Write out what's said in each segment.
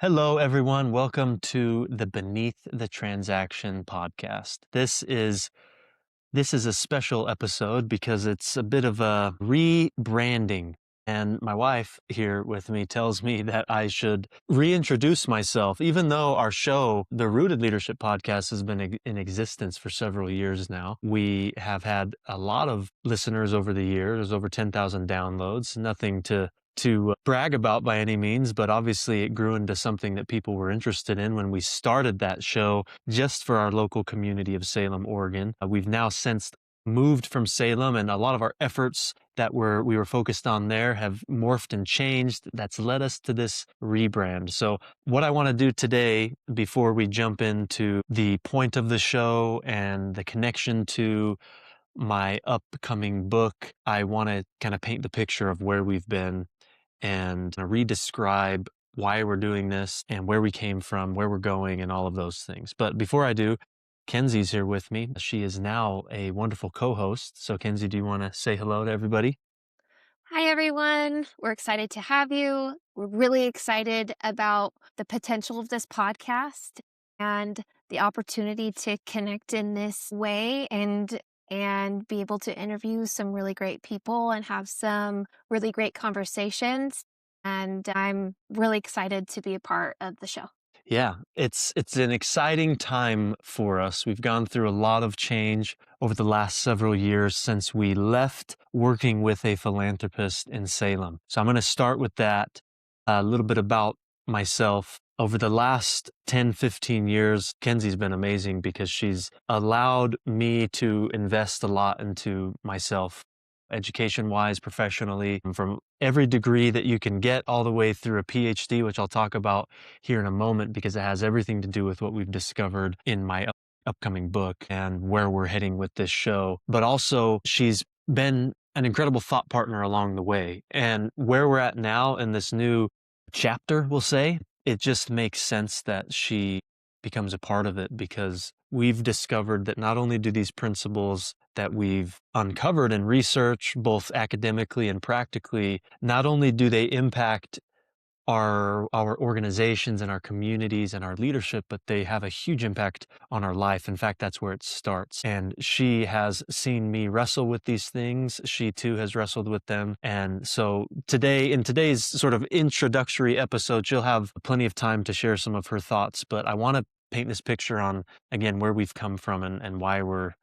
Hello, everyone. Welcome to the Beneath the Transaction podcast. This is a special episode because it's a bit of a rebranding. And my wife here with me tells me that I should reintroduce myself, even though our show, the Rooted Leadership Podcast, has been in existence for several years now. We have had a lot of listeners over the years. There's over 10,000 downloads. Nothing to brag about by any means, but obviously it grew into something that people were interested in when we started that show just for our local community of Salem, Oregon. We've now since moved from Salem, and a lot of our efforts that we were focused on there have morphed and changed. That's led us to this rebrand. So what I want to do today, before we jump into the point of the show and the connection to my upcoming book, I want to kind of paint the picture of where we've been and re-describe why we're doing this and where we came from, where we're going, and all of those things. But before I do, Kenzie's here with me. She is now a wonderful co-host. So Kenzie, do you want to say hello to everybody? Hi, everyone. We're excited to have you. We're really excited about the potential of this podcast and the opportunity to connect in this way and be able to interview some really great people and have some really great conversations. And I'm really excited to be a part of the show. Yeah, it's an exciting time for us. We've gone through a lot of change over the last several years since we left working with a philanthropist in Salem. So I'm going to start with that, a little bit about myself. Over the last 10, 15 years, Kenzie's been amazing because she's allowed me to invest a lot into myself, education-wise, professionally, from every degree that you can get all the way through a PhD, which I'll talk about here in a moment because it has everything to do with what we've discovered in my upcoming book and where we're heading with this show. But also, she's been an incredible thought partner along the way. And where we're at now in this new chapter, we'll say, it just makes sense that she becomes a part of it because we've discovered that not only do these principles that we've uncovered in research, both academically and practically, not only do they impact our organizations and our communities and our leadership, but they have a huge impact on our life. In fact, that's where it starts. And she has seen me wrestle with these things. She too has wrestled with them. And so today, in today's sort of introductory episode, she'll have plenty of time to share some of her thoughts. But I want to paint this picture on, again, where we've come from and why we're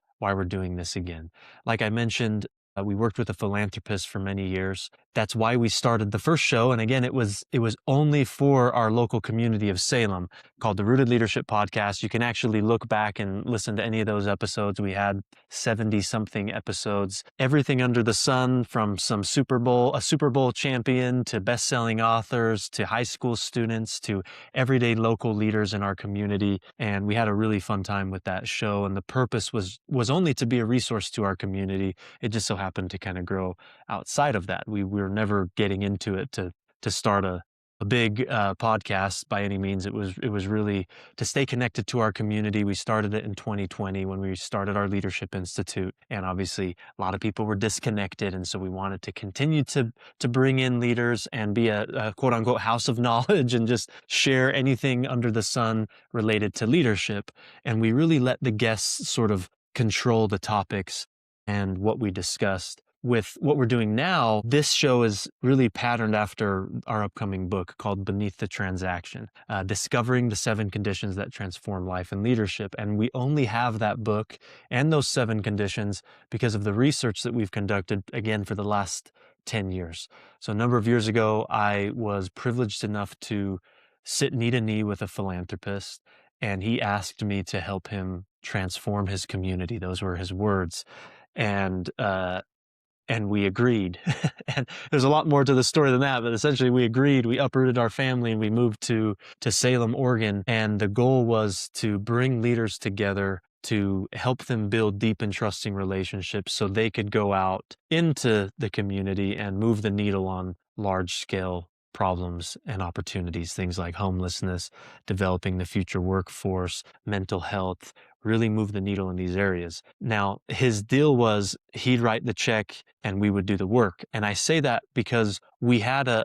doing this again. Like I mentioned, we worked with a philanthropist for many years. That's why we started the first show. And again, it was only for our local community of Salem, called the Rooted Leadership Podcast. You can actually look back and listen to any of those episodes. We had 70 something episodes, everything under the sun, from a Super Bowl champion, to best-selling authors, to high school students, to everyday local leaders in our community. And we had a really fun time with that show. And the purpose was only to be a resource to our community. It just so happened to kind of grow outside of that. We were never getting into it to start a big podcast by any means. It was really to stay connected to our community. We started it in 2020 when we started our Leadership Institute, and obviously a lot of people were disconnected, and so we wanted to continue to bring in leaders and be a quote unquote house of knowledge and just share anything under the sun related to leadership. And we really let the guests sort of control the topics and what we discussed. With what we're doing now, this show is really patterned after our upcoming book called Beneath the Transaction, Discovering the 7 Conditions that Transform Life and Leadership. And we only have that book and those 7 conditions because of the research that we've conducted, again, for the last 10 years. So a number of years ago, I was privileged enough to sit knee to knee with a philanthropist, and he asked me to help him transform his community. Those were his words. And we agreed. And there's a lot more to the story than that, but essentially we agreed. We uprooted our family and we moved to Salem, Oregon. And the goal was to bring leaders together to help them build deep and trusting relationships so they could go out into the community and move the needle on large scale problems and opportunities, things like homelessness, developing the future workforce, mental health, really move the needle in these areas. Now, his deal was he'd write the check and we would do the work. And I say that because we had a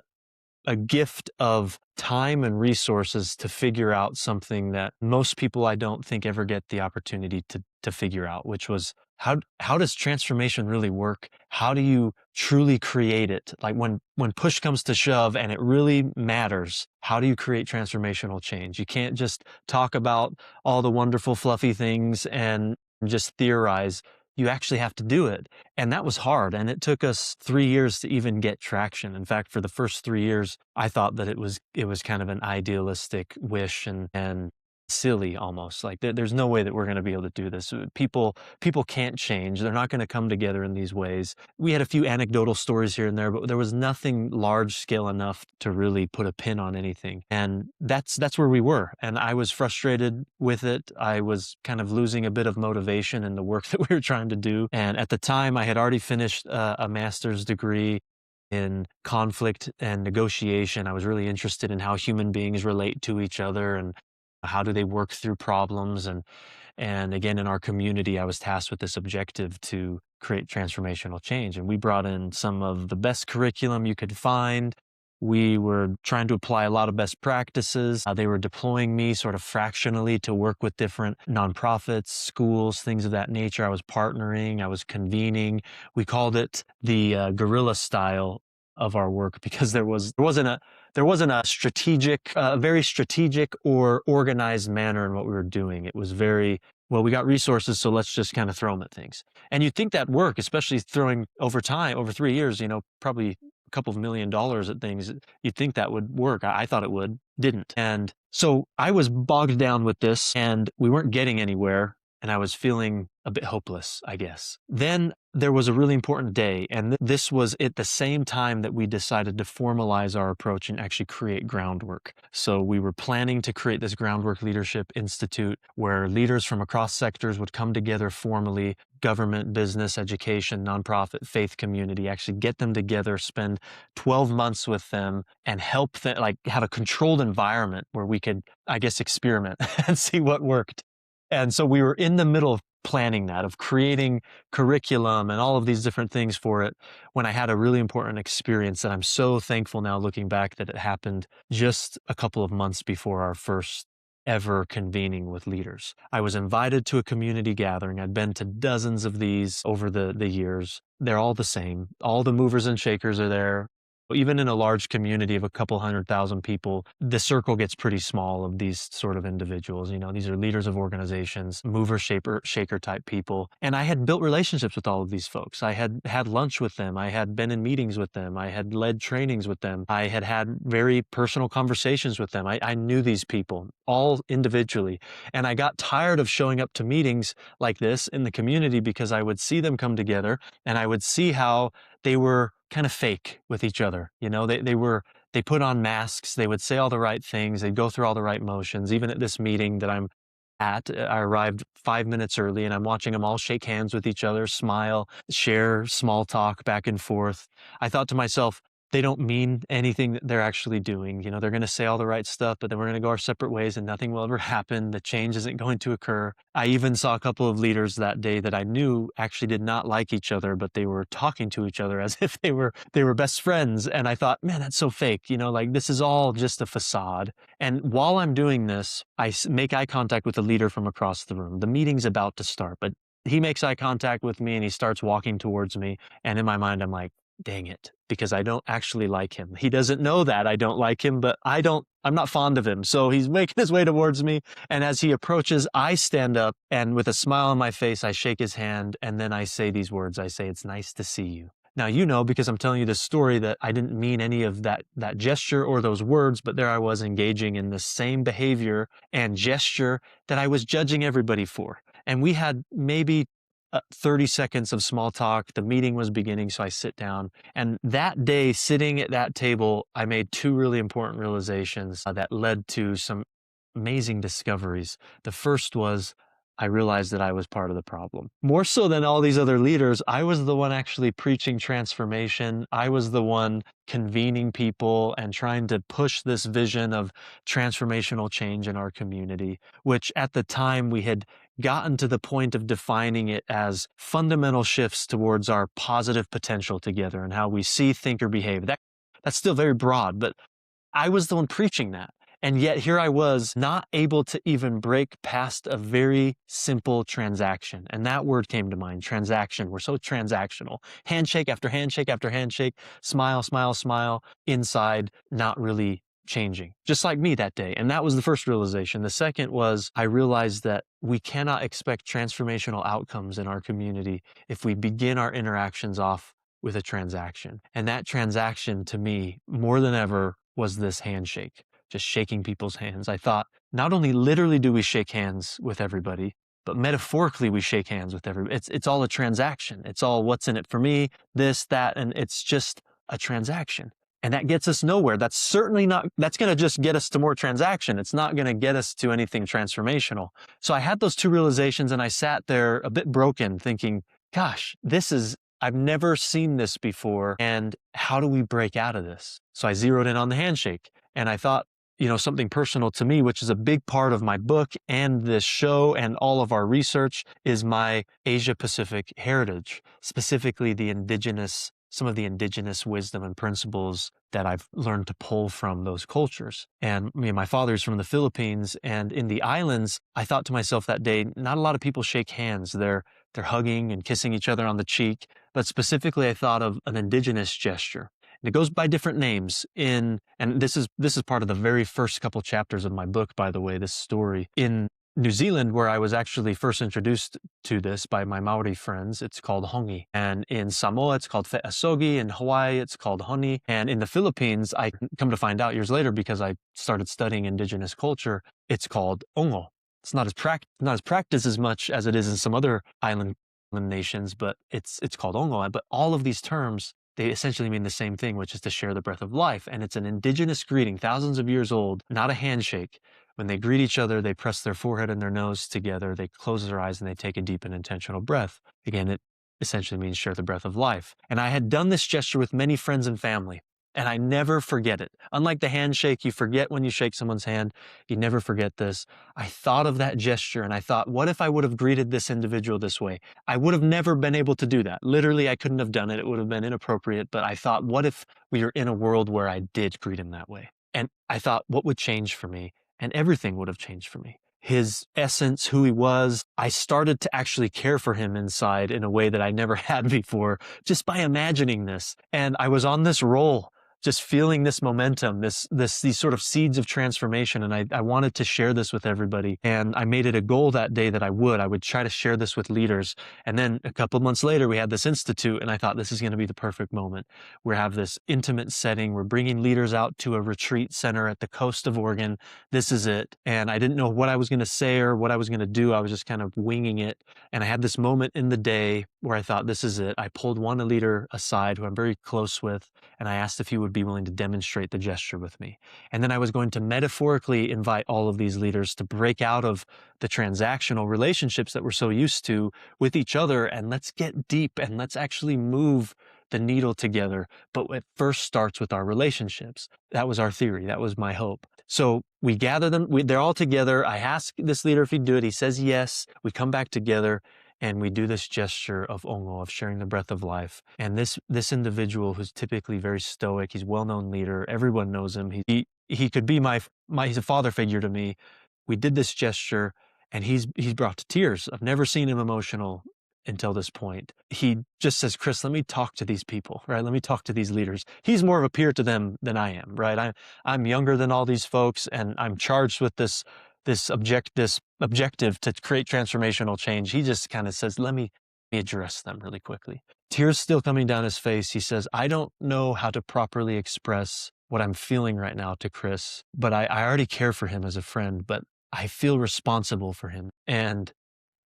gift of time and resources to figure out something that most people I don't think ever get the opportunity to figure out, which was how does transformation really work? How do you truly create it? Like when push comes to shove and it really matters, how do you create transformational change? You can't just talk about all the wonderful fluffy things and just theorize. You actually have to do it. And that was hard. And it took us 3 years to even get traction. In fact, for the first 3 years, I thought that it was kind of an idealistic wish and silly almost. Like there's no way that we're going to be able to do this. People can't change. They're not going to come together in these ways. We had a few anecdotal stories here and there, but there was nothing large scale enough to really put a pin on anything. And that's where we were. And I was frustrated with it. I was kind of losing a bit of motivation in the work that we were trying to do. And at the time, I had already finished a master's degree in conflict and negotiation. I was really interested in how human beings relate to each other and how do they work through problems. And again, in our community, I was tasked with this objective to create transformational change. And we brought in some of the best curriculum you could find. We were trying to apply a lot of best practices. They were deploying me sort of fractionally to work with different nonprofits, schools, things of that nature. I was partnering, I was convening. We called it the guerrilla style of our work because there wasn't a strategic, very strategic or organized manner in what we were doing. It was very, well, we got resources, so let's just kind of throw them at things. And you'd think that work, especially throwing over time, over 3 years, probably a couple of $1 million at things, you'd think that would work. I thought it would, didn't. And so I was bogged down with this and we weren't getting anywhere. And I was feeling a bit hopeless, I guess. Then there was a really important day, and this was at the same time that we decided to formalize our approach and actually create groundwork. So we were planning to create this Groundwork Leadership Institute where leaders from across sectors would come together formally, government, business, education, nonprofit, faith community, actually get them together, spend 12 months with them and help them, like have a controlled environment where we could, I guess, experiment and see what worked. And so we were in the middle of planning that, of creating curriculum and all of these different things for it, when I had a really important experience that I'm so thankful now looking back that it happened just a couple of months before our first ever convening with leaders. I was invited to a community gathering. I'd been to dozens of these over the years. They're all the same. All the movers and shakers are there. Even in a large community of a couple 100,000 people, the circle gets pretty small of these sort of individuals. These are leaders of organizations, mover, shaker type people. And I had built relationships with all of these folks. I had had lunch with them. I had been in meetings with them. I had led trainings with them. I had had very personal conversations with them. I knew these people all individually. And I got tired of showing up to meetings like this in the community because I would see them come together and I would see how they were kind of fake with each other. They put on masks. They would say all the right things. They'd go through all the right motions. Even at this meeting that I'm at, I arrived 5 minutes early and I'm watching them all shake hands with each other, smile, share small talk back and forth. I thought to myself, they don't mean anything that they're actually doing. They're going to say all the right stuff, but then we're going to go our separate ways and nothing will ever happen. The change isn't going to occur. I even saw a couple of leaders that day that I knew actually did not like each other, but they were talking to each other as if they were best friends. And I thought, man, that's so fake. Like this is all just a facade. And while I'm doing this, I make eye contact with a leader from across the room. The meeting's about to start, but he makes eye contact with me and he starts walking towards me. And in my mind, I'm like, dang it, because I don't actually like him. He doesn't know that I don't like him, but I'm not fond of him. So he's making his way towards me. And as he approaches, I stand up and with a smile on my face, I shake his hand. And then I say these words. I say, it's nice to see you. Now, because I'm telling you this story, that I didn't mean any of that gesture or those words, but there I was engaging in the same behavior and gesture that I was judging everybody for. And we had maybe 30 seconds of small talk. The meeting was beginning, so I sit down. And that day, sitting at that table, I made two really important realizations that led to some amazing discoveries. The first was I realized that I was part of the problem. More so than all these other leaders, I was the one actually preaching transformation. I was the one convening people and trying to push this vision of transformational change in our community, which at the time we had gotten to the point of defining it as fundamental shifts towards our positive potential together and how we see, think, or behave. That's still very broad, but I was the one preaching that. And yet here I was not able to even break past a very simple transaction. And that word came to mind, transaction. We're so transactional. Handshake after handshake after handshake, smile, smile, smile, inside, not really changing. Just like me that day. And that was the first realization. The second was I realized that we cannot expect transformational outcomes in our community if we begin our interactions off with a transaction. And that transaction to me, more than ever, was this handshake, just shaking people's hands. I thought, not only literally do we shake hands with everybody, but metaphorically we shake hands with everybody. It's all a transaction. It's all what's in it for me, this, that, and it's just a transaction. And that gets us nowhere. That's certainly not, that's going to just get us to more transaction. It's not going to get us to anything transformational. So I had those two realizations and I sat there a bit broken thinking, gosh, I've never seen this before. And how do we break out of this? So I zeroed in on the handshake and I thought, something personal to me, which is a big part of my book and this show and all of our research, is my Asia Pacific heritage, specifically some of the indigenous wisdom and principles that I've learned to pull from those cultures. And my father's from the Philippines, and in the islands, I thought to myself that day, not a lot of people shake hands. They're hugging and kissing each other on the cheek. But specifically, I thought of an indigenous gesture. And it goes by different names and this is part of the very first couple chapters of my book, by the way, this story. In New Zealand, where I was actually first introduced to this by my Maori friends, it's called hongi. And in Samoa, it's called fe'asogi. In Hawaii, it's called honi. And in the Philippines, I come to find out years later, because I started studying indigenous culture, it's called ongo. It's not as practiced as much as it is in some other island nations, but it's called ongo. But all of these terms, they essentially mean the same thing, which is to share the breath of life. And it's an indigenous greeting, thousands of years old, not a handshake. When they greet each other, they press their forehead and their nose together, they close their eyes, and they take a deep and intentional breath. Again, it essentially means share the breath of life. And I had done this gesture with many friends and family, and I never forget it. Unlike the handshake, you forget when you shake someone's hand, you never forget this. I thought of that gesture and I thought, what if I would have greeted this individual this way? I would have never been able to do that. Literally, I couldn't have done it. It would have been inappropriate. But I thought, what if we were in a world where I did greet him that way? And I thought, what would change for me? And everything would have changed for me. His essence, who he was, I started to actually care for him inside in a way that I never had before, just by imagining this. And I was on this roll, just feeling this momentum, these sort of seeds of transformation. And I wanted to share this with everybody. And I made it a goal that day that I would try to share this with leaders. And then a couple of months later, we had this institute, and I thought this is going to be the perfect moment. We have this intimate setting. We're bringing leaders out to a retreat center at the coast of Oregon. This is it. And I didn't know what I was going to say or what I was going to do. I was just kind of winging it. And I had this moment in the day where I thought, this is it. I pulled one leader aside who I'm very close with, and I asked if he would be willing to demonstrate the gesture with me. And then I was going to metaphorically invite all of these leaders to break out of the transactional relationships that we're so used to with each other, and let's get deep and let's actually move the needle together. But it first starts with our relationships. That was our theory. That was my hope. So we gather them. They're all together. I ask this leader if he'd do it. He says yes. We come back together and we do this gesture of ongo, of sharing the breath of life. And this individual, who's typically very stoic, he's a well-known leader. Everyone knows him. He could be he's a father figure to me. We did this gesture, and he's brought to tears. I've never seen him emotional until this point. He just says, Chris, let me talk to these people, right? Let me talk to these leaders. He's more of a peer to them than I am, right? I'm younger than all these folks, and I'm charged with this objective to create transformational change. He just kind of says, let me address them really quickly. Tears still coming down his face. He says, I don't know how to properly express what I'm feeling right now to Chris, but I already care for him as a friend, but I feel responsible for him. And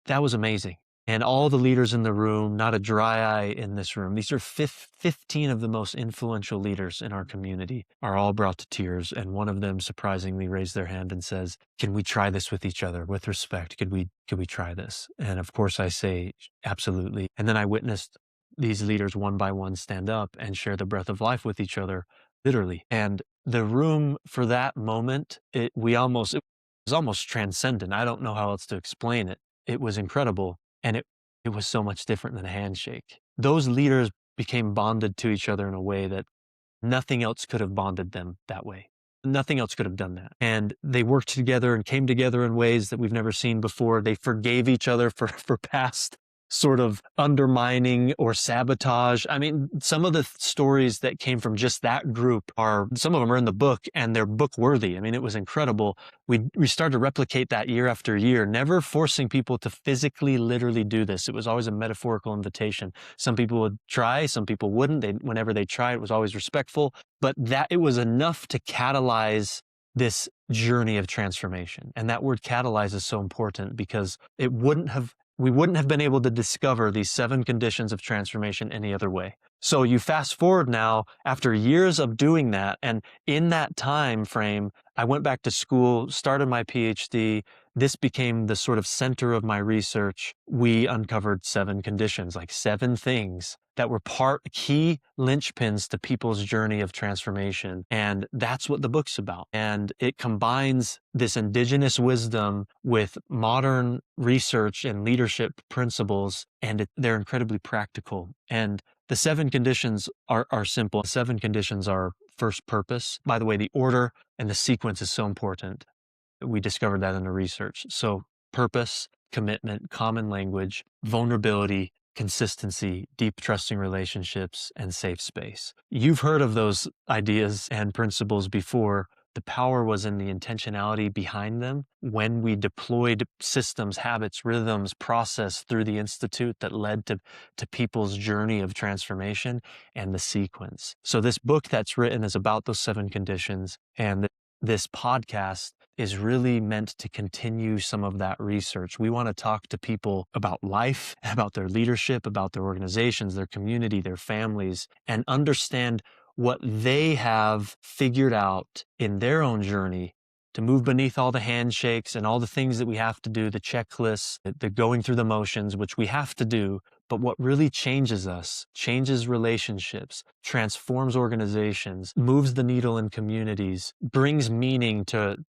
that was amazing. And all the leaders in the room, not a dry eye in this room. These are 15 of the most influential leaders in our community are all brought to tears. And one of them surprisingly raised their hand and says, can we try this with each other with respect? Could we try this? And of course I say, absolutely. And then I witnessed these leaders one by one stand up and share the breath of life with each other, literally. And the room for that moment, it was almost transcendent. I don't know how else to explain it. It was incredible. And it was so much different than a handshake. Those leaders became bonded to each other in a way that nothing else could have bonded them that way. Nothing else could have done that. And they worked together and came together in ways that we've never seen before. They forgave each other for past sort of undermining or sabotage. I mean, some of the stories that came from just that group some of them are in the book and they're book worthy. I mean, it was incredible. We started to replicate that year after year, never forcing people to physically, literally do this. It was always a metaphorical invitation. Some people would try, some people wouldn't. Whenever they tried, it was always respectful, but that it was enough to catalyze this journey of transformation. And that word catalyze is so important because we wouldn't have been able to discover these 7 conditions of transformation any other way. So you fast forward now after years of doing that, and in that time frame, I went back to school, started my PhD. This became the sort of center of my research. We uncovered 7 conditions, like 7 things that were key linchpins to people's journey of transformation. And that's what the book's about. And it combines this indigenous wisdom with modern research and leadership principles, and they're incredibly practical. And the 7 conditions are simple. 7 conditions are first, purpose. By the way, the order and the sequence is so important. We discovered that in the research. So purpose, commitment, common language, vulnerability, consistency, deep trusting relationships, and safe space. You've heard of those ideas and principles before. The power was in the intentionality behind them when we deployed systems, habits, rhythms, process through the Institute that led to people's journey of transformation, and the sequence. So this book that's written is about those 7 conditions, and this podcast is really meant to continue some of that research. We want to talk to people about life, about their leadership, about their organizations, their community, their families, and understand what they have figured out in their own journey to move beneath all the handshakes and all the things that we have to do, the checklists, the going through the motions, which we have to do. But what really changes us, changes relationships, transforms organizations, moves the needle in communities, brings meaning to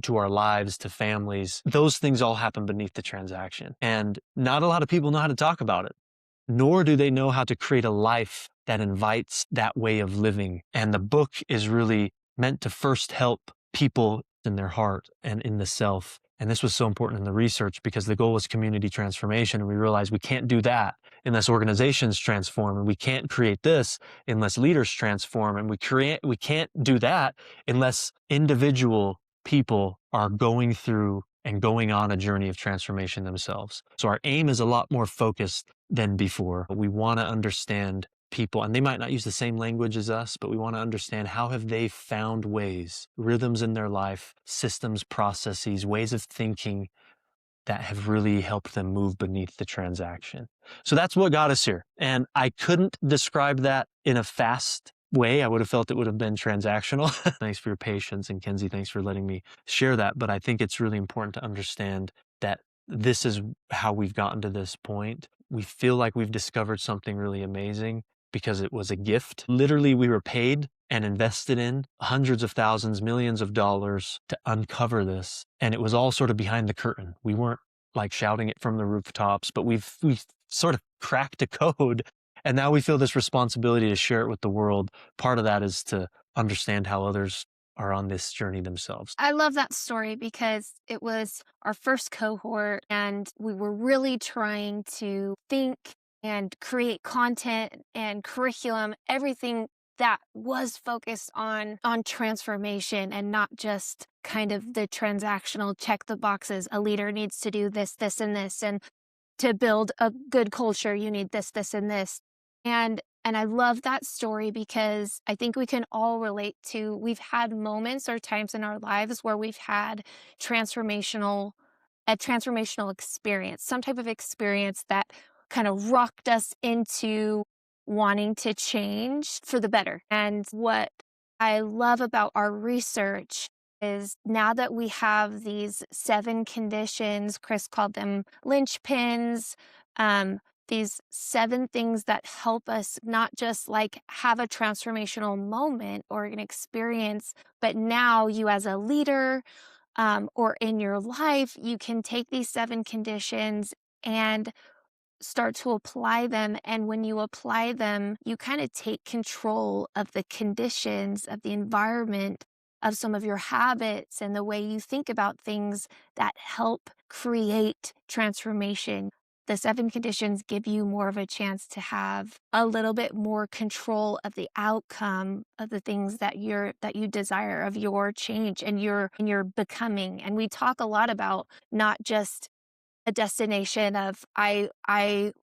our lives, to families. Those things all happen beneath the transaction. And not a lot of people know how to talk about it, nor do they know how to create a life that invites that way of living. And the book is really meant to first help people in their heart and in the self. And this was so important in the research because the goal was community transformation. And we realized we can't do that unless organizations transform, and we can't create this unless leaders transform, and we can't do that unless individual people are going through and going on a journey of transformation themselves. So our aim is a lot more focused than before. We want to understand people, and they might not use the same language as us, but we want to understand how have they found ways, rhythms in their life, systems, processes, ways of thinking that have really helped them move beneath the transaction. So that's what got us here. And I couldn't describe that in a fast way. I would have felt it would have been transactional. Thanks for your patience. And Kenzie, thanks for letting me share that. But I think it's really important to understand that this is how we've gotten to this point. We feel like we've discovered something really amazing because it was a gift. Literally, we were paid and invested in hundreds of thousands, millions of dollars to uncover this. And it was all sort of behind the curtain. We weren't like shouting it from the rooftops, but we've sort of cracked a code. And now we feel this responsibility to share it with the world. Part of that is to understand how others are on this journey themselves. I love that story because it was our first cohort and we were really trying to think and create content and curriculum, everything that was focused on transformation and not just kind of the transactional check the boxes. A leader needs to do this, this, and this. And to build a good culture, you need this, this, and this. And I love that story because I think we can all relate to, we've had moments or times in our lives where we've had a transformational experience, some type of experience that kind of rocked us into wanting to change for the better. And what I love about our research is now that we have these 7 conditions, Chris called them linchpins, these 7 things that help us not just like have a transformational moment or an experience, but now you as a leader or in your life, you can take these 7 conditions and start to apply them. And when you apply them, you kind of take control of the conditions of the environment of some of your habits and the way you think about things that help create transformation. The 7 conditions give you more of a chance to have a little bit more control of the outcome of the things that you desire, of your change and your becoming. And we talk a lot about not just a destination of I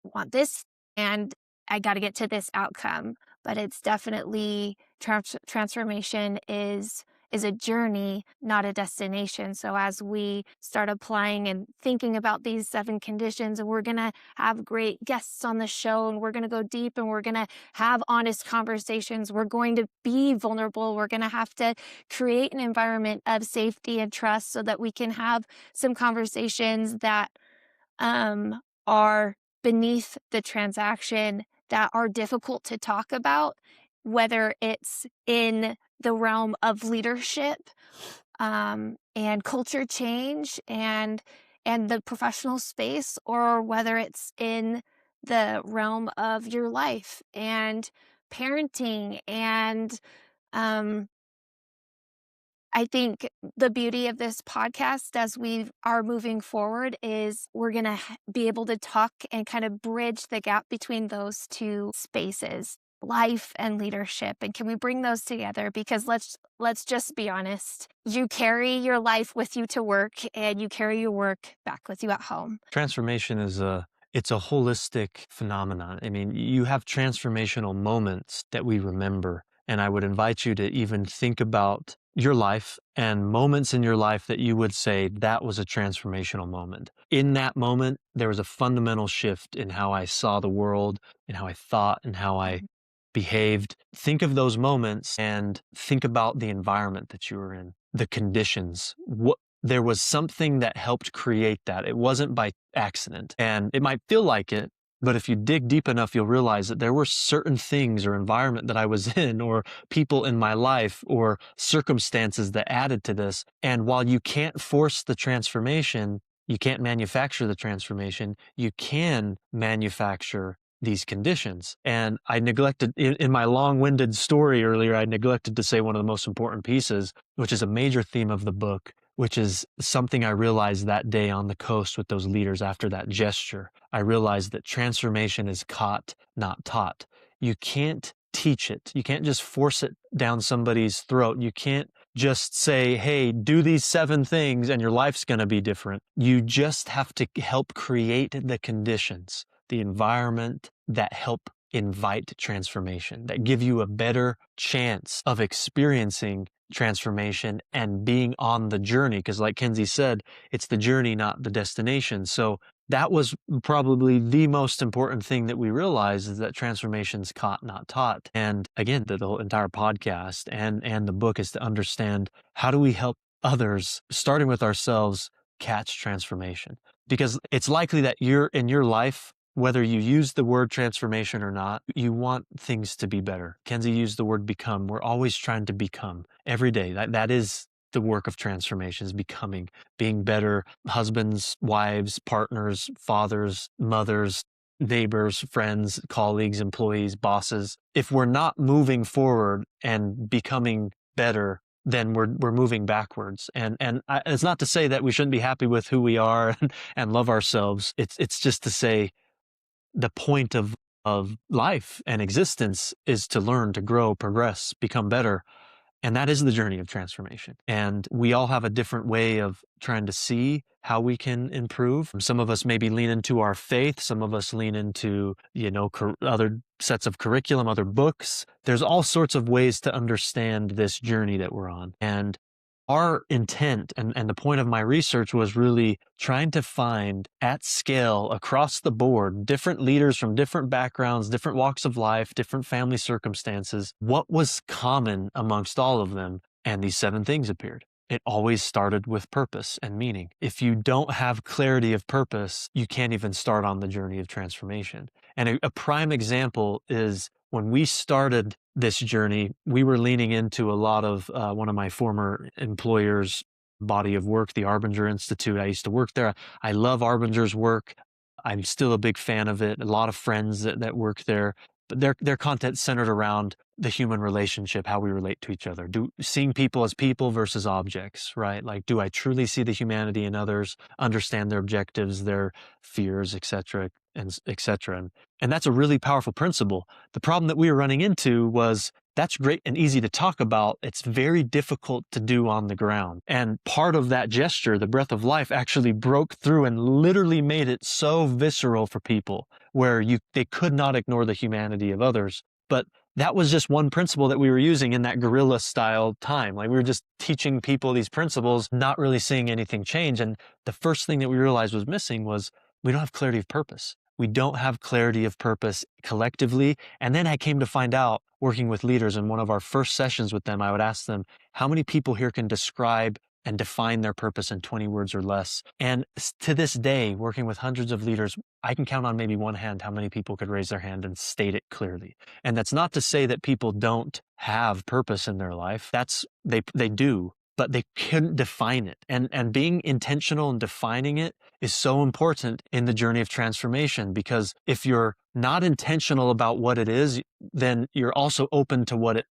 want this and I got to get to this outcome, but it's definitely transformation is a journey, not a destination. So as we start applying and thinking about these 7 conditions, and we're going to have great guests on the show, and we're going to go deep, and we're going to have honest conversations, we're going to be vulnerable, we're going to have to create an environment of safety and trust so that we can have some conversations that are beneath the transaction, that are difficult to talk about, whether it's in the realm of leadership, and culture change and the professional space, or whether it's in the realm of your life and parenting. And um, I think the beauty of this podcast as we are moving forward is we're going to be able to talk and kind of bridge the gap between those 2 spaces, life and leadership. And can we bring those together? Because let's just be honest. You carry your life with you to work, and you carry your work back with you at home. Transformation is it's a holistic phenomenon. I mean, you have transformational moments that we remember, and I would invite you to even think about your life and moments in your life that you would say that was a transformational moment. In that moment, there was a fundamental shift in how I saw the world, and how I thought, and how I Mhm. behaved. Think of those moments and think about the environment that you were in, the conditions. There was something that helped create that. It wasn't by accident. And it might feel like it, but if you dig deep enough, you'll realize that there were certain things or environment that I was in, or people in my life, or circumstances that added to this. And while you can't force the transformation, you can't manufacture the transformation, you can manufacture these conditions. And I neglected, in my long-winded story earlier, I neglected to say one of the most important pieces, which is a major theme of the book, which is something I realized that day on the coast with those leaders after that gesture. I realized that transformation is caught, not taught. You can't teach it. You can't just force it down somebody's throat. You can't just say, hey, do these 7 things and your life's going to be different. You just have to help create the conditions, the environment that help invite transformation, that give you a better chance of experiencing transformation and being on the journey. Because like Kenzie said, it's the journey, not the destination. So that was probably the most important thing that we realized, is that transformation's caught, not taught. And again, the whole entire podcast and the book is to understand, how do we help others, starting with ourselves, catch transformation? Because it's likely that you're in your life, whether you use the word transformation or not, you want things to be better. Kenzie used the word become. We're always trying to become every day. That is the work of transformation, is becoming, being better husbands, wives, partners, fathers, mothers, neighbors, friends, colleagues, employees, bosses. If we're not moving forward and becoming better, then we're moving backwards. And it's not to say that we shouldn't be happy with who we are and love ourselves. It's just to say, the point of life and existence is to learn, to grow, progress, become better. And that is the journey of transformation. And we all have a different way of trying to see how we can improve. Some of us maybe lean into our faith. Some of us lean into, other sets of curriculum, other books. There's all sorts of ways to understand this journey that we're on. And our intent and the point of my research was really trying to find at scale, across the board, different leaders from different backgrounds, different walks of life, different family circumstances, what was common amongst all of them. And these 7 things appeared. It always started with purpose and meaning. If you don't have clarity of purpose, you can't even start on the journey of transformation. And a prime example is, when we started this journey, we were leaning into a lot of one of my former employers' body of work, the Arbinger Institute. I used to work there. I love Arbinger's work. I'm still a big fan of it. A lot of friends that work there. but their content centered around the human relationship, how we relate to each other, seeing people as people versus objects, right? Like, do I truly see the humanity in others, understand their objectives, their fears, etc., and etc. And that's a really powerful principle. The problem that we were running into was that's great and easy to talk about. It's very difficult to do on the ground. And part of that gesture, the breath of life, actually broke through and literally made it so visceral for people where they could not ignore the humanity of others. But that was just one principle that we were using in that guerrilla style time. Like, we were just teaching people these principles, not really seeing anything change. And the first thing that we realized was missing was we don't have clarity of purpose. We don't have clarity of purpose collectively. And then I came to find out, working with leaders in one of our first sessions with them, I would ask them, how many people here can describe and define their purpose in 20 words or less? And to this day, working with hundreds of leaders, I can count on maybe one hand how many people could raise their hand and state it clearly. And that's not to say that people don't have purpose in their life. They do, but they couldn't define it. And being intentional and defining it is so important in the journey of transformation, because if you're not intentional about what it is, then you're also open to what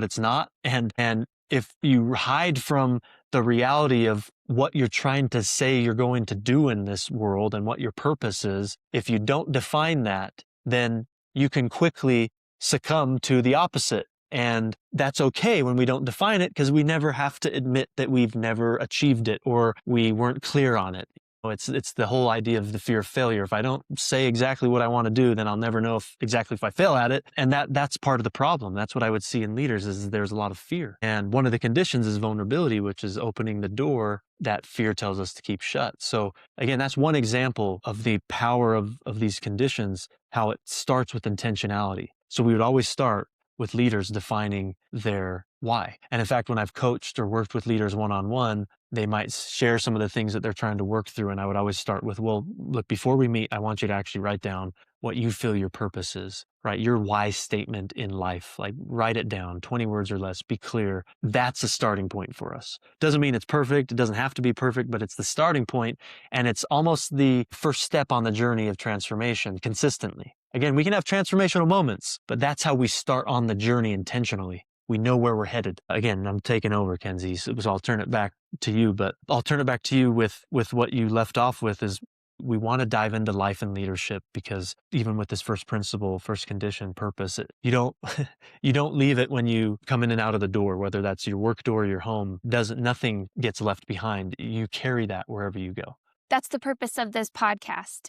it's not. And if you hide from the reality of what you're trying to say you're going to do in this world and what your purpose is, if you don't define that, then you can quickly succumb to the opposite. And that's okay when we don't define it, because we never have to admit that we've never achieved it or we weren't clear on it. It's the whole idea of the fear of failure. If I don't say exactly what I want to do, then I'll never know exactly if I fail at it. And that's part of the problem. That's what I would see in leaders, is there's a lot of fear. And one of the conditions is vulnerability, which is opening the door that fear tells us to keep shut. So again, that's one example of the power of these conditions, how it starts with intentionality. So we would always start with leaders defining their why. And in fact, when I've coached or worked with leaders one-on-one, they might share some of the things that they're trying to work through. And I would always start with, well, look, before we meet, I want you to actually write down what you feel your purpose is, right? Your why statement in life. Like, write it down, 20 words or less, be clear. That's a starting point for us. Doesn't mean it's perfect. It doesn't have to be perfect, but it's the starting point. And it's almost the first step on the journey of transformation consistently. Again, we can have transformational moments, but that's how we start on the journey intentionally. We know where we're headed. Again, I'm taking over, Kenzie, so I'll turn it back to you, but I'll turn it back to you with what you left off with. Is we want to dive into life and leadership, because even with this first principle, first condition, purpose, you don't you don't leave it when you come in and out of the door, whether that's your work door or your home. Nothing gets left behind. You carry that wherever you go. That's the purpose of this podcast.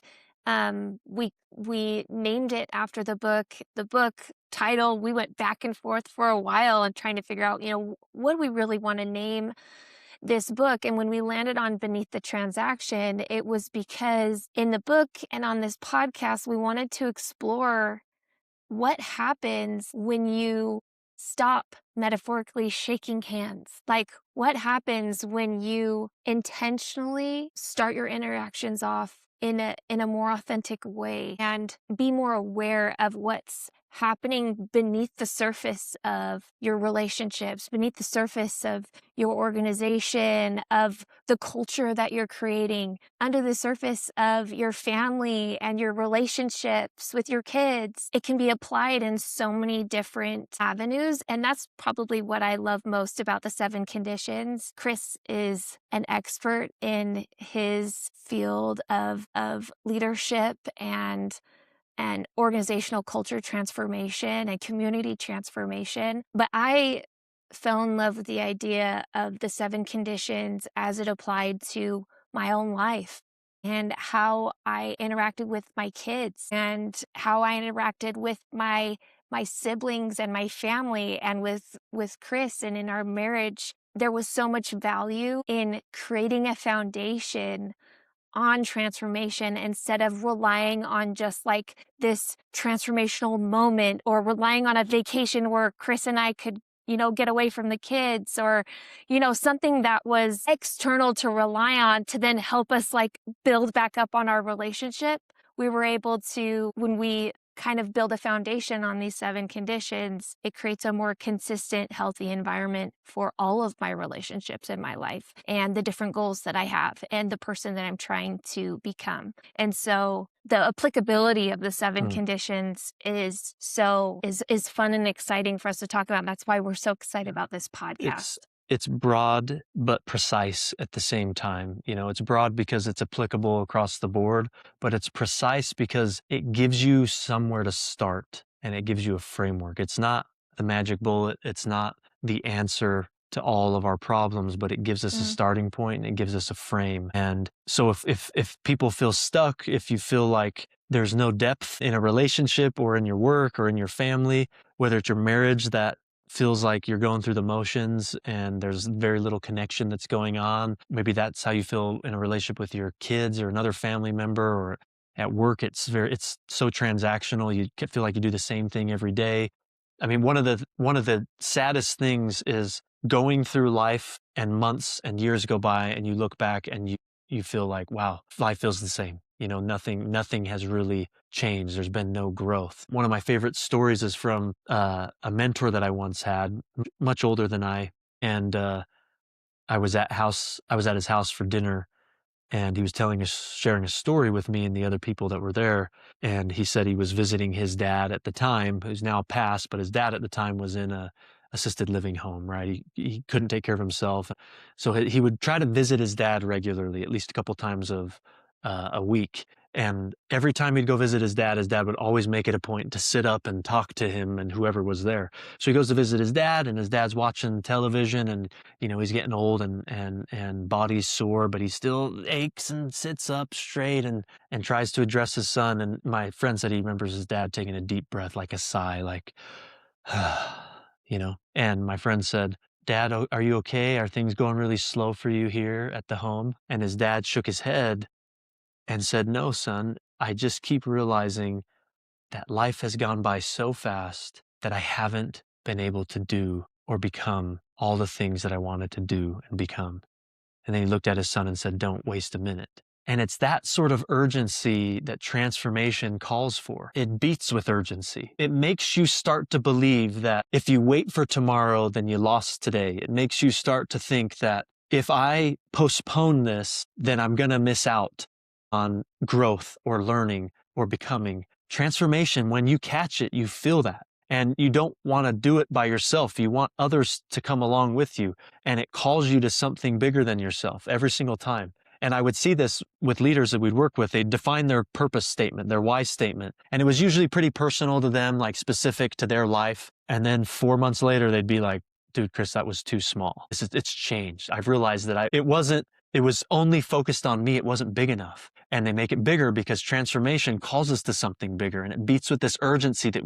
We named it after the book. The book title, we went back and forth for a while and trying to figure out, what do we really want to name this book? And when we landed on Beneath the Transaction, it was because in the book and on this podcast, we wanted to explore what happens when you stop metaphorically shaking hands. Like, what happens when you intentionally start your interactions off in a more authentic way and be more aware of what's happening beneath the surface of your relationships, beneath the surface of your organization, of the culture that you're creating, under the surface of your family and your relationships with your kids. It can be applied in so many different avenues. And that's probably what I love most about the 7 conditions. Chris is an expert in his field of leadership and organizational culture transformation and community transformation. But I fell in love with the idea of the 7 conditions as it applied to my own life and how I interacted with my kids and how I interacted with my siblings and my family and with Chris and in our marriage. There was so much value in creating a foundation on transformation instead of relying on just like this transformational moment or relying on a vacation where Chris and I could, get away from the kids or, something that was external to rely on to then help us like build back up on our relationship. We were able to, when we kind of build a foundation on these 7 conditions, it creates a more consistent, healthy environment for all of my relationships in my life and the different goals that I have and the person that I'm trying to become. And so the applicability of the 7 conditions is fun and exciting for us to talk about. That's why we're so excited about this podcast. It's broad but precise at the same time. It's broad because it's applicable across the board, but it's precise because it gives you somewhere to start and it gives you a framework. It's not the magic bullet. It's not the answer to all of our problems, but it gives us a starting point and it gives us a frame. And so if people feel stuck, if you feel like there's no depth in a relationship or in your work or in your family, whether it's your marriage that feels like you're going through the motions and there's very little connection that's going on. Maybe that's how you feel in a relationship with your kids or another family member, or at work, it's so transactional. You feel like you do the same thing every day. I mean, one of the saddest things is going through life and months and years go by and you look back and you feel like, wow, life feels the same. Nothing has really changed. There's been no growth. One of my favorite stories is from a mentor that I once had, much older than I, and I was at his house for dinner, and he was sharing a story with me and the other people that were there. And he said he was visiting his dad at the time, who's now passed, but his dad at the time was in a assisted living home, right? He couldn't take care of himself. So he would try to visit his dad regularly, at least a couple times a week. And every time he'd go visit his dad would always make it a point to sit up and talk to him and whoever was there. So he goes to visit his dad, and his dad's watching television, and he's getting old and body's sore, but he still aches and sits up straight and tries to address his son. And my friend said he remembers his dad taking a deep breath, like a sigh, like, And my friend said, "Dad, are you okay? Are things going really slow for you here at the home?" And his dad shook his head and said, "No, son, I just keep realizing that life has gone by so fast that I haven't been able to do or become all the things that I wanted to do and become." And then he looked at his son and said, "Don't waste a minute." And it's that sort of urgency that transformation calls for. It beats with urgency. It makes you start to believe that if you wait for tomorrow, then you lost today. It makes you start to think that if I postpone this, then I'm going to miss out on growth or learning or becoming. Transformation, when you catch it, you feel that. And you don't want to do it by yourself. You want others to come along with you. And it calls you to something bigger than yourself every single time. And I would see this with leaders that we'd work with. They'd define their purpose statement, their why statement. And it was usually pretty personal to them, like specific to their life. And then 4 months later, they'd be like, "Dude, Chris, that was too small. It's changed. I've realized that it was only focused on me. It wasn't big enough." And they make it bigger because transformation calls us to something bigger. And it beats with this urgency that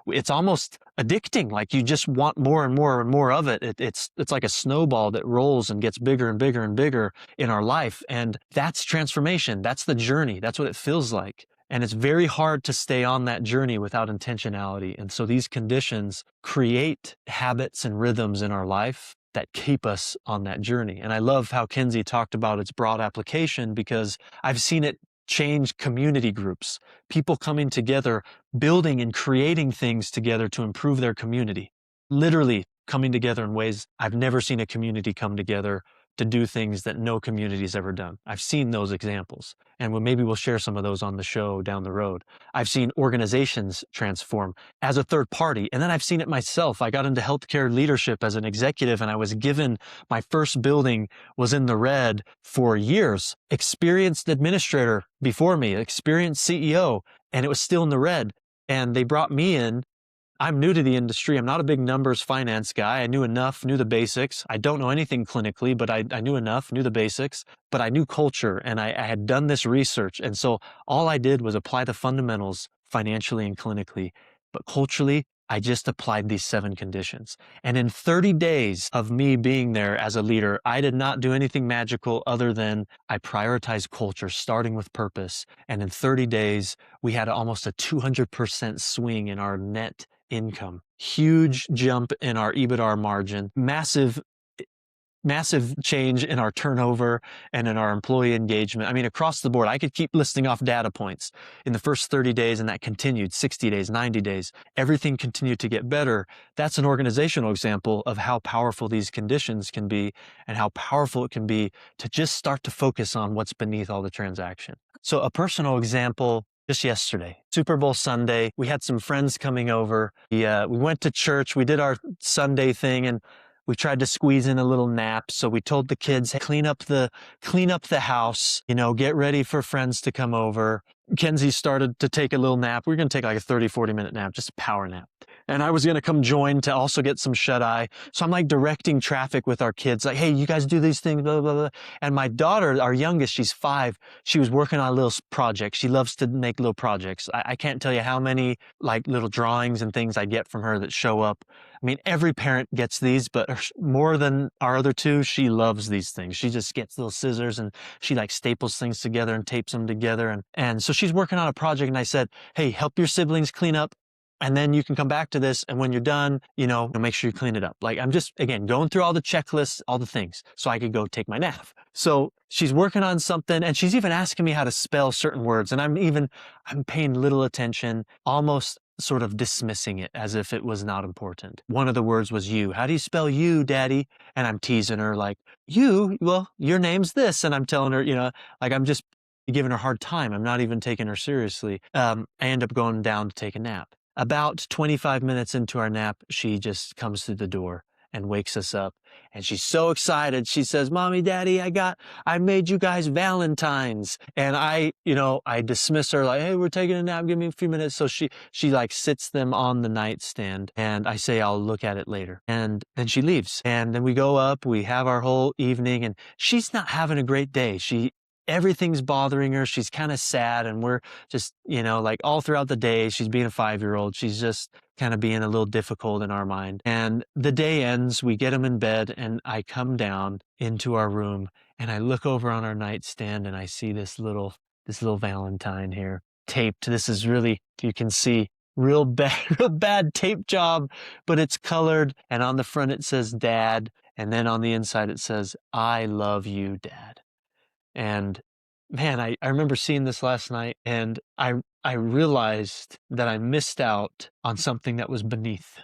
it's almost addicting. Like you just want more and more and more of it. It's like a snowball that rolls and gets bigger and bigger and bigger in our life. And that's transformation. That's the journey. That's what it feels like. And it's very hard to stay on that journey without intentionality. And so these conditions create habits and rhythms in our life that keep us on that journey. And I love how Kinsey talked about its broad application, because I've seen it change community groups, people coming together, building and creating things together to improve their community, literally coming together in ways I've never seen a community come together to do things that no community's ever done. I've seen those examples, and maybe we'll share some of those on the show down the road. I've seen organizations transform as a third party, and then I've seen it myself. I got into healthcare leadership as an executive, and I was given my first building was in the red for years. Experienced administrator before me, experienced CEO, and it was still in the red. And they brought me in. I'm new to the industry. I'm not a big numbers finance guy. I knew the basics. I don't know anything clinically, but I knew enough, knew the basics, but I knew culture, and I had done this research. And so all I did was apply the fundamentals financially and clinically, but culturally, I just applied these 7 conditions. And in 30 days of me being there as a leader, I did not do anything magical other than I prioritized culture, starting with purpose. And in 30 days, we had almost a 200% swing in our net income, huge jump in our EBITDA margin, massive massive change in our turnover and in our employee engagement. I mean, across the board, I could keep listing off data points in the first 30 days, and that continued 60 days, 90 days. Everything continued to get better. That's an organizational example of how powerful these conditions can be and how powerful it can be to just start to focus on what's beneath all the transaction. So a personal example, just yesterday, Super Bowl Sunday, we had some friends coming over. We went to church, we did our Sunday thing, and we tried to squeeze in a little nap. So we told the kids, hey, clean up the house, get ready for friends to come over. Kenzie started to take a little nap. We were going to take like a 30, 40-minute nap, just a power nap. And I was going to come join to also get some shut eye. So I'm like directing traffic with our kids, like, hey, you guys do these things, blah, blah, blah. And my daughter, our youngest, she's 5. She was working on a little project. She loves to make little projects. I can't tell you how many like little drawings and things I get from her that show up. I mean, every parent gets these, but more than our other 2, she loves these things. She just gets little scissors and she like staples things together and tapes them together. And so she's working on a project, and I said, hey, help your siblings clean up, and then you can come back to this. And when you're done, make sure you clean it up. Like, I'm just, again, going through all the checklists, all the things, so I could go take my nap. So she's working on something, and she's even asking me how to spell certain words. And I'm paying little attention, almost sort of dismissing it as if it was not important. One of the words was you. How do you spell you, Daddy? And I'm teasing her like, you, well, your name's this. And I'm telling her, like I'm just giving her a hard time. I'm not even taking her seriously. I end up going down to take a nap. About 25 minutes into our nap, she just comes through the door and wakes us up. And she's so excited. She says, Mommy, Daddy, I made you guys Valentines. And I dismiss her like, hey, we're taking a nap. Give me a few minutes. So she like sits them on the nightstand, and I say, I'll look at it later. And then she leaves. And then we go up, we have our whole evening, and she's not having a great day. Everything's bothering her. She's kind of sad, and we're just, like all throughout the day, she's being a 5-year-old. She's just kind of being a little difficult in our mind. And the day ends, we get them in bed, and I come down into our room, and I look over on our nightstand, and I see this little Valentine here taped. This is really, you can see, real bad tape job, but it's colored. And on the front, it says Dad. And then on the inside, it says, I love you, Dad. And man, I remember seeing this last night, and I realized that I missed out on something that was beneath,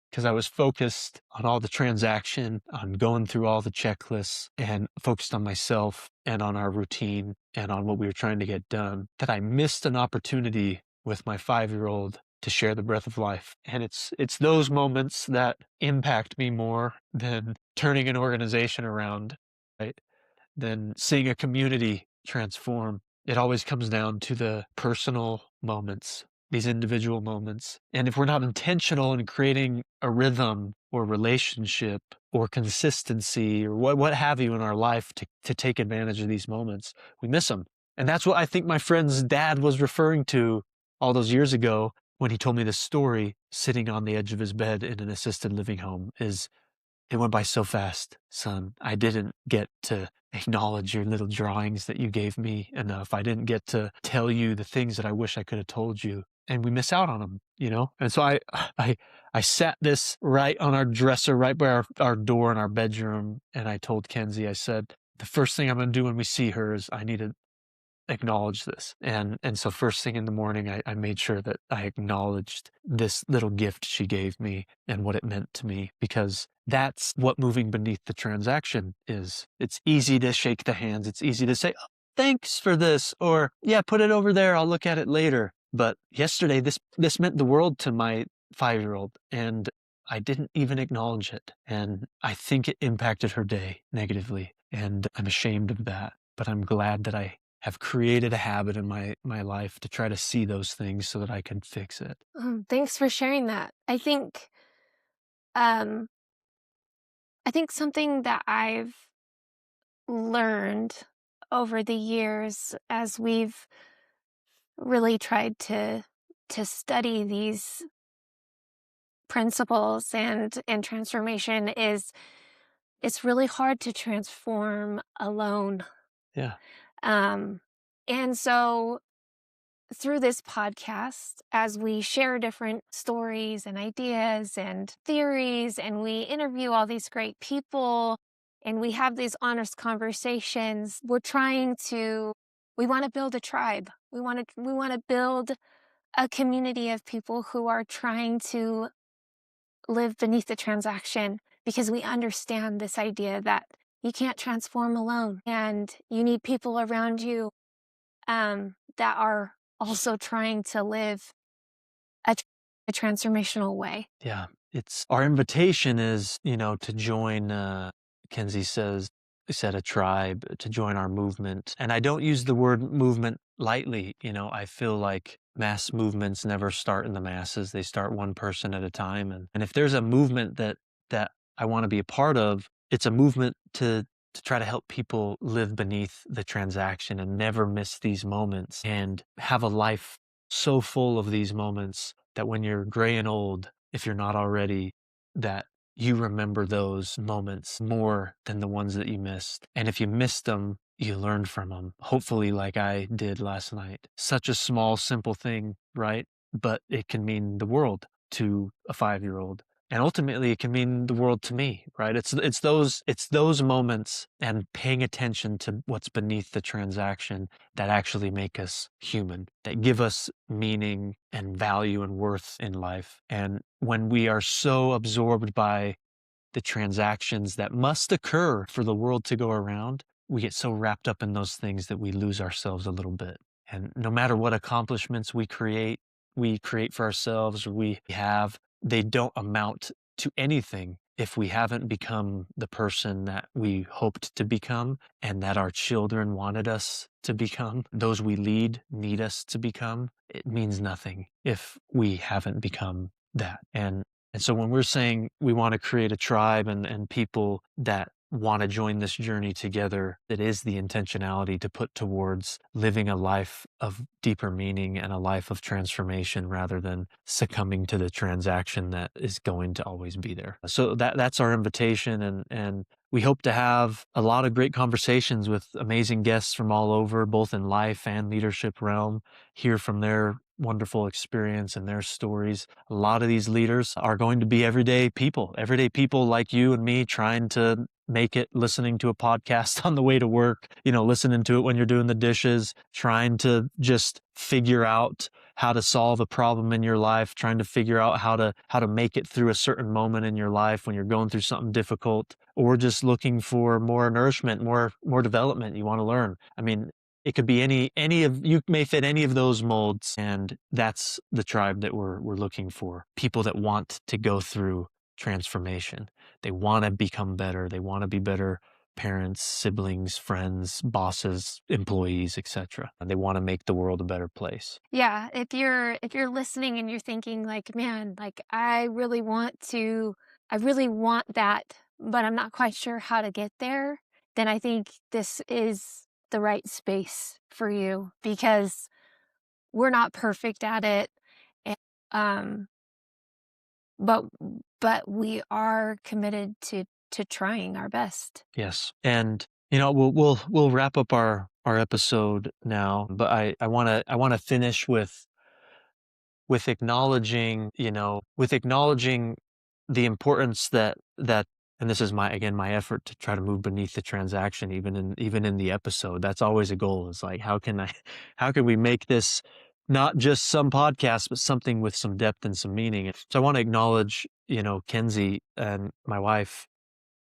because I was focused on all the transaction, on going through all the checklists, and focused on myself and on our routine and on what we were trying to get done, that I missed an opportunity with my 5-year-old to share the breath of life. And it's those moments that impact me more than turning an organization around, right? Than seeing a community transform. It always comes down to the personal moments, these individual moments. And if we're not intentional in creating a rhythm or relationship or consistency or what have you in our life to take advantage of these moments, we miss them. And that's what I think my friend's dad was referring to all those years ago when he told me this story, sitting on the edge of his bed in an assisted living home. It went by so fast, son. I didn't get to acknowledge your little drawings that you gave me enough. I didn't get to tell you the things that I wish I could have told you. And we miss out on them, And so I sat this right on our dresser, right by our door in our bedroom. And I told Kenzie, I said, the first thing I'm going to do when we see her is I need to acknowledge this. And so first thing in the morning, I made sure that I acknowledged this little gift she gave me and what it meant to me, because that's what moving beneath the transaction is. It's easy to shake the hands. It's easy to say, oh, thanks for this, or yeah, put it over there. I'll look at it later. But yesterday, this meant the world to my 5-year-old, and I didn't even acknowledge it. And I think it impacted her day negatively. And I'm ashamed of that, but I'm glad that I have created a habit in my life to try to see those things so that I can fix it. Thanks for sharing that. I think something that I've learned over the years as we've really tried to study these principles and transformation is it's really hard to transform alone. Yeah. And so through this podcast, as we share different stories and ideas and theories, and we interview all these great people, and we have these honest conversations, we want to build a tribe. We want to build a community of people who are trying to live beneath the transaction, because we understand this idea that you can't transform alone and you need people around you that are also trying to live a, a transformational way. Yeah. It's our invitation is, to join, Kenzie said a tribe, to join our movement. And I don't use the word movement lightly. I feel like mass movements never start in the masses. They start one person at a time. And if there's a movement that I want to be a part of, it's a movement to try to help people live beneath the transaction and never miss these moments and have a life so full of these moments that when you're gray and old, if you're not already, that you remember those moments more than the ones that you missed. And if you missed them, you learned from them, hopefully, like I did last night. Such a small, simple thing, right? But it can mean the world to a 5-year-old. And ultimately, it can mean the world to me, right? It's those moments and paying attention to what's beneath the transaction that actually make us human, that give us meaning and value and worth in life. And when we are so absorbed by the transactions that must occur for the world to go around, we get so wrapped up in those things that we lose ourselves a little bit. And no matter what accomplishments we create for ourselves, or we have, they don't amount to anything if we haven't become the person that we hoped to become and that our children wanted us to become, those we lead need us to become. It means nothing if we haven't become that. And so when we're saying we want to create a tribe and people that want to join this journey together, it is the intentionality to put towards living a life of deeper meaning and a life of transformation rather than succumbing to the transaction that is going to always be there. So that's our invitation, and we hope to have a lot of great conversations with amazing guests from all over, both in life and leadership realm, hear from their wonderful experience and their stories. A lot of these leaders are going to be everyday people like you and me, trying to make it, listening to a podcast on the way to work, listening to it when you're doing the dishes, trying to just figure out how to solve a problem in your life, trying to figure out how to make it through a certain moment in your life when you're going through something difficult, or just looking for more nourishment, more development. You want to learn. I mean, it could be any of you may fit any of those molds, and that's the tribe that we're looking for. People that want to go through transformation. They want to become better. They want to be better parents, siblings, friends, bosses, employees, etc. And they want to make the world a better place. Yeah, if you're listening and you're thinking like, man, like I really want that, but I'm not quite sure how to get there, then I think this is the right space for you, because we're not perfect at it. And, um, but we are committed to trying our best. Yes. And we'll wrap up our episode now, but I want to finish with acknowledging, the importance that and this is my effort to try to move beneath the transaction, even in the episode. That's always a goal. Is like, how can we make this not just some podcast, but something with some depth and some meaning? So I want to acknowledge, Kenzie and my wife,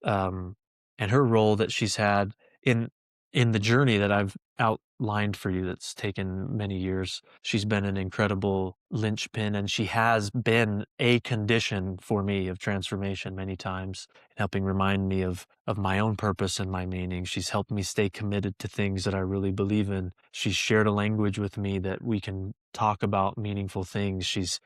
um, and her role that she's had in in the journey that I've outlined for you that's taken many years. She's been an incredible linchpin, and she has been a condition for me of transformation many times, helping remind me of my own purpose and my meaning. She's helped me stay committed to things that I really believe in. She's shared a language with me that we can talk about meaningful things. She's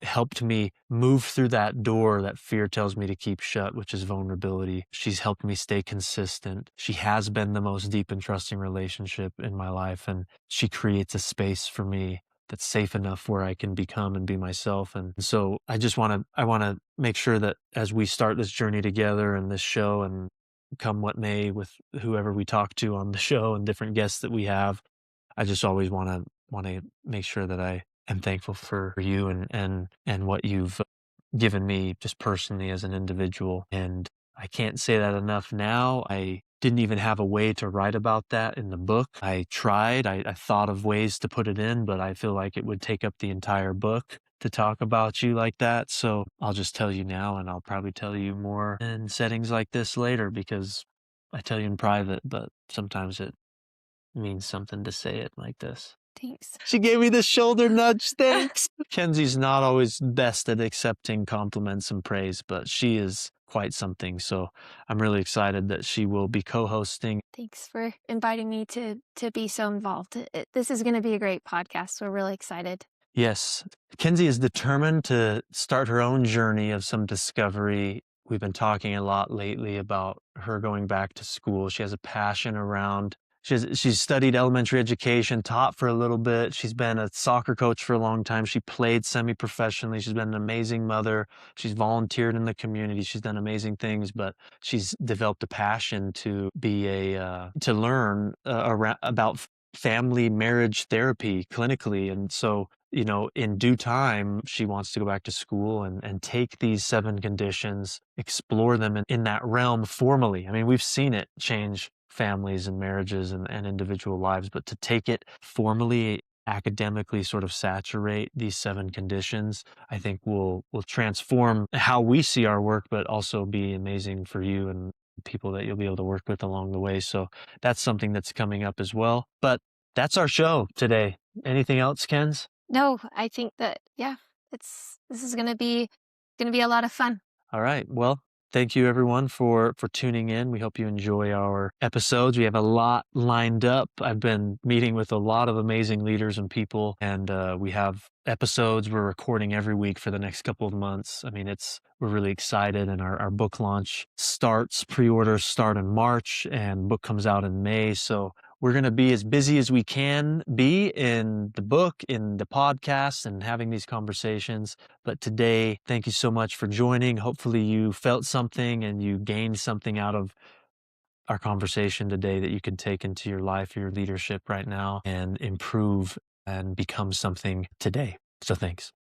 helped me move through that door that fear tells me to keep shut, which is vulnerability. She's helped me stay consistent. She has been the most deep and trusting relationship in my life, and she creates a space for me that's safe enough where I can become and be myself. And so I want to make sure that as we start this journey together and this show, and come what may with whoever we talk to on the show and different guests that we have, I just always want to make sure that I am thankful for you and what you've given me just personally as an individual. And I can't say that enough now. I didn't even have a way to write about that in the book. I tried, I thought of ways to put it in, but I feel like it would take up the entire book to talk about you like that. So I'll just tell you now, and I'll probably tell you more in settings like this later because I tell you in private, but sometimes it means something to say it like this. Thanks. She gave me the shoulder nudge, thanks. Kenzie's not always best at accepting compliments and praise, but she is quite something. So I'm really excited that she will be co-hosting. Thanks for inviting me to be so involved. This is going to be a great podcast. We're really excited. Yes, Kenzie is determined to start her own journey of some discovery. We've been talking a lot lately about her going back to school. She has a passion around she's studied elementary education, taught for a little bit. She's been a soccer coach for a long time. She played semi-professionally. She's been an amazing mother. She's volunteered in the community. She's done amazing things, but she's developed a passion to be to learn about family marriage therapy clinically. And so, in due time, she wants to go back to school and take these 7 conditions, explore them in that realm formally. I mean, we've seen it change families and marriages and individual lives, but to take it formally, academically sort of saturate these 7 conditions, I think will transform how we see our work, but also be amazing for you and people that you'll be able to work with along the way. So that's something that's coming up as well. But that's our show today. Anything else, Kens? No, I think that, yeah, this is going to be a lot of fun. All right. Well, thank you everyone for tuning in. We hope you enjoy our episodes. We have a lot lined up. I've been meeting with a lot of amazing leaders and people, and we have episodes we're recording every week for the next couple of months. I mean, we're really excited, and our book launch pre-orders start in March, and book comes out in May. So we're going to be as busy as we can be in the book, in the podcast, and having these conversations. But today, thank you so much for joining. Hopefully you felt something and you gained something out of our conversation today that you can take into your life, your leadership right now, and improve and become something today. So thanks.